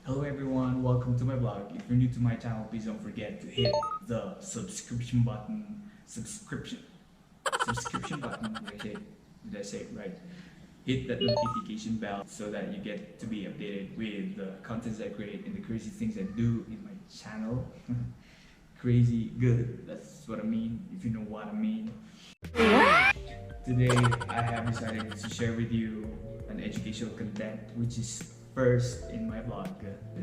Hello everyone, welcome to my blog. If you're new to my channel, please don't forget to hit the subscription button. Subscription button. Did I say it right? Hit that notification bell so that you get to be updated with the contents I create and the crazy things I do in my channel. Crazy good, that's what I mean, if you know what I mean. Today I have decided to share with you an educational content which is first in my blog.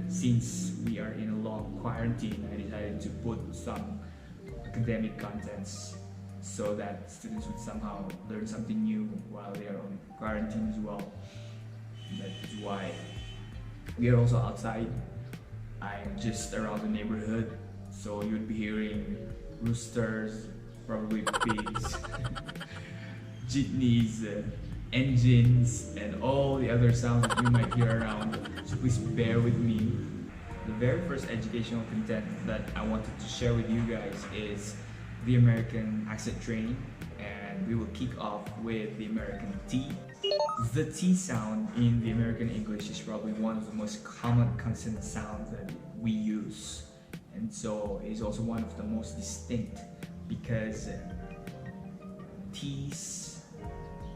Since we are in a long quarantine, I decided to put some academic contents so that students would somehow learn something new while they are on quarantine as well. That is why we are also outside. I'm just around the neighborhood, so you'd be hearing roosters, probably pigs, jeepneys, engines, and all the other sounds that you might hear around, so please bear with me. The very first educational content that I wanted to share with you guys is the American accent training, and we will kick off with the American T. The T sound in the American English is probably one of the most common consonant sounds that we use, and so it is also one of the most distinct because T's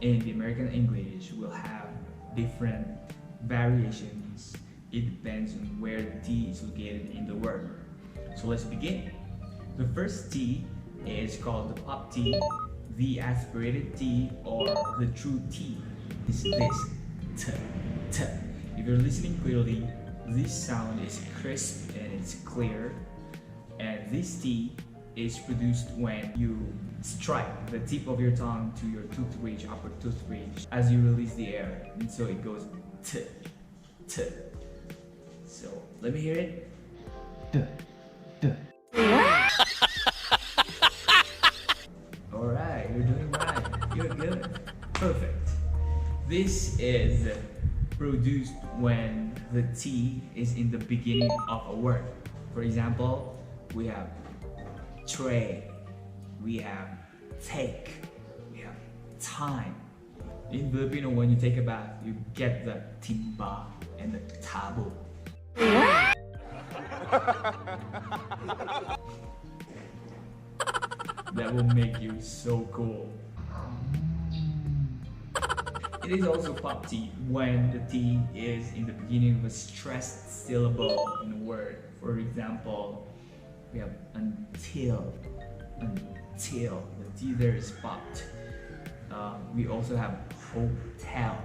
in the American English will have different variations. It depends on where the T is located in the word. So let's begin. The first T is called the pop T, the aspirated T, or the true T. Is this T, T. If you're listening clearly, this sound is crisp and it's clear, and this T is produced when you strike the tip of your tongue to your tooth ridge, upper tooth ridge, as you release the air, and so it goes T, T. So let me hear it. T, T. Alright, you're doing right. You're good. Perfect. This is produced when the T is in the beginning of a word. For example, we have tray, we have take, we have time. In Filipino, when you take a bath, you get the timba and the tabo. That will make you so cool. It is also pop T when the T is in the beginning of a stressed syllable in a word. For example, we have until. The T there is popped. We also have hotel.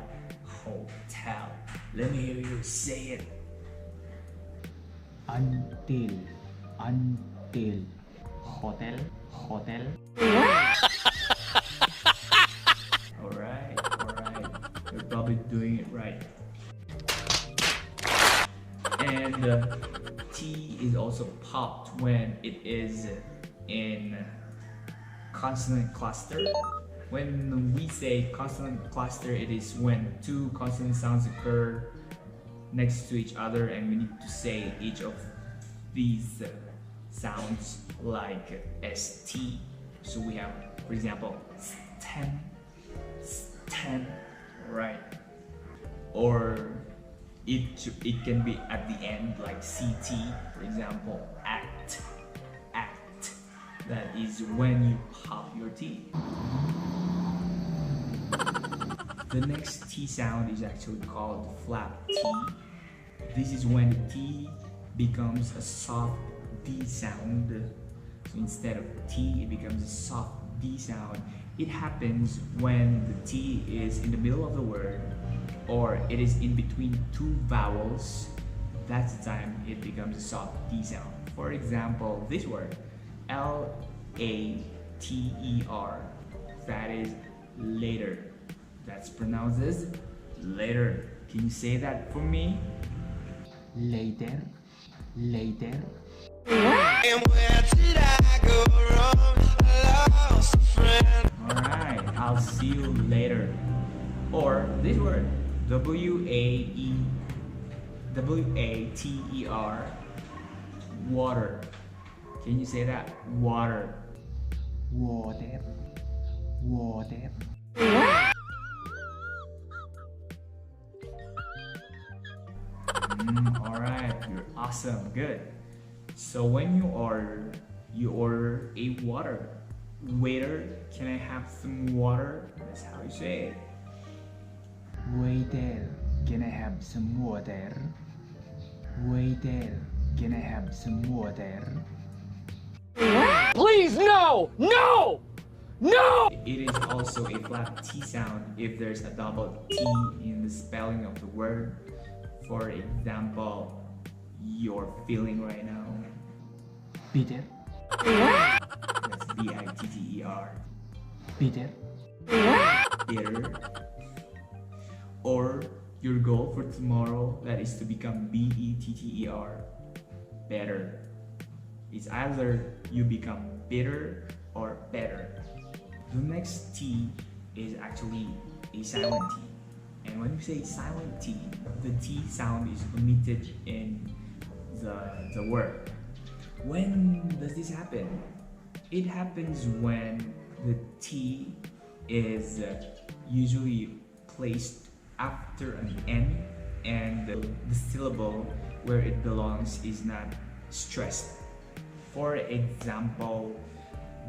Let me hear you say it. Until, hotel. Alright, you're probably doing it right. And T is also popped when it is in consonant cluster. When we say consonant cluster, it is when two consonant sounds occur next to each other and we need to say each of these sounds like ST. So we have, for example, stem, right? Or it can be at the end like CT, for example, act. That is when you pop your T. The next T sound is actually called flap T. This is when the T becomes a soft D sound. So instead of T, it becomes a soft D sound. It happens when the T is in the middle of the word or it is in between two vowels. That's the time it becomes a soft D sound. For example, this word, L-A-T-E-R, that is later. That's pronounced as later. Can you say that for me? Later. Alright, I'll see you later. Or this word, W-A-T-E-R, water. Can you say that? Water. Alright, Awesome, good. So when you order a water, waiter, can I have some water? That's how you say it. Waiter, can I have some water? Waiter, can I have some water? Please, no! No! No! It is also a flat T sound if there's a double T in the spelling of the word. For example, you're feeling right now. Bitter, That's bitter. bitter, Bitter. Or your goal for tomorrow, that is to become better. Better. It's either you become bitter or better. The next T is actually a silent T. And when you say silent T, the T sound is omitted in the word. When does this happen? It happens when the T is usually placed after an N and the syllable where it belongs is not stressed. For example,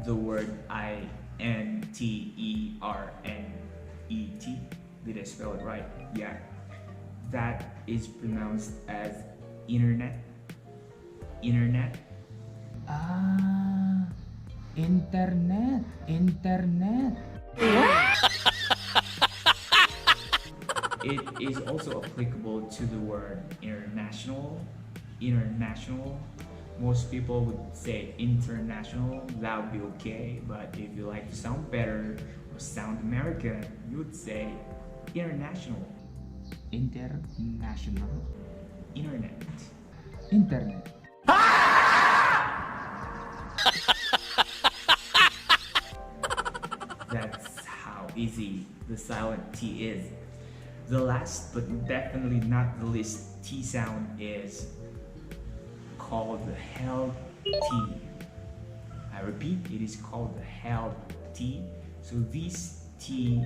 the word INTERNET. Did I spell it right? Yeah. That is pronounced as internet. Internet. Ah, internet, internet. It is also applicable to the word international. International. Most people would say international, that would be okay. But if you like to sound better or sound American, you would say international. International, Internet. internet. That's how easy the silent T is. The last but definitely not the least T sound is called the held T. I repeat, it is called the held T. So this T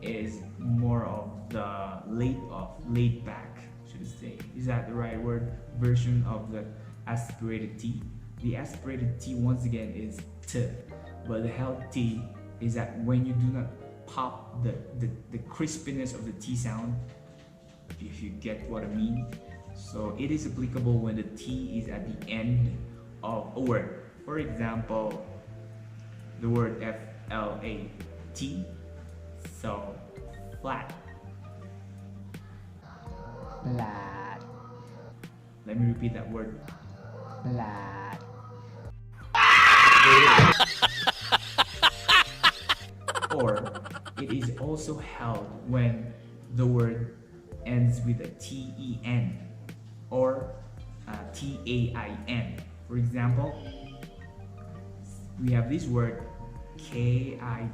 is more of the laid back, should I say. Is that the right word? Version of the aspirated T. The aspirated T once again is T, but the held T is that when you do not pop the crispiness of the T sound, if you get what I mean. So it is applicable when the T is at the end of a word. For example, the word FLAT. So flat. Flat, Let me repeat that word. flat. Or it is also held when the word ends with a TEN or TAIN. For example, we have this word KITTEN,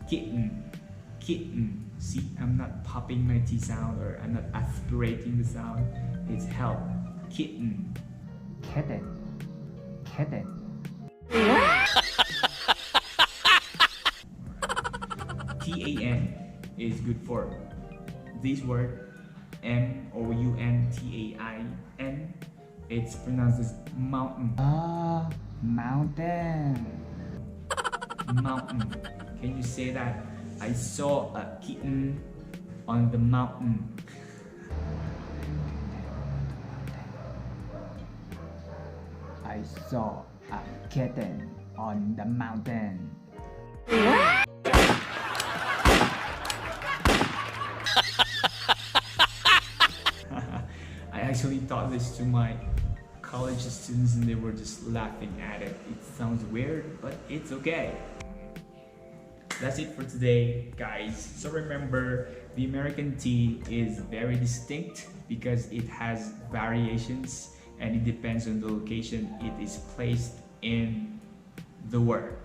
kitten, kitten. See, I'm not popping my T sound or I'm not aspirating the sound. It's held, kitten. Kitten, kitten. TAN is good for this word, MOUNTAIN. It's pronounced as mountain. Ah, mountain. Mountain. Can you say that? I saw a kitten on the mountain. I saw a kitten on the mountain. I actually taught this to my college students and they were just laughing at it. It sounds weird, but it's okay. That's it for today, guys. So remember, the American T is very distinct because it has variations and it depends on the location it is placed in the word.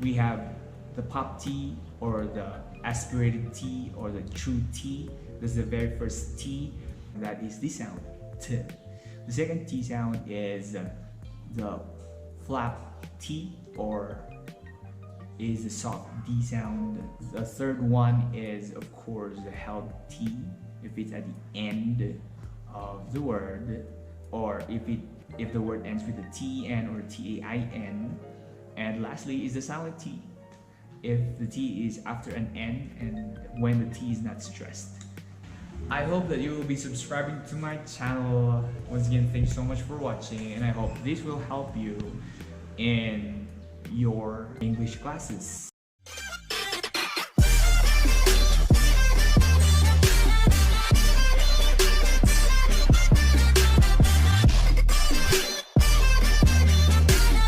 We have the pop T or the aspirated T or the true T. This is the very first T, that is the sound T. The second T sound is the flap T or is the soft D sound. The third one is of course the held T if it's at the end of the word. or if the word ends with a TN or TAIN. And lastly is the silent T, if the T is after an N and when the T is not stressed. I hope that you will be subscribing to my channel. Once again, thanks so much for watching, and I hope this will help you in your English classes.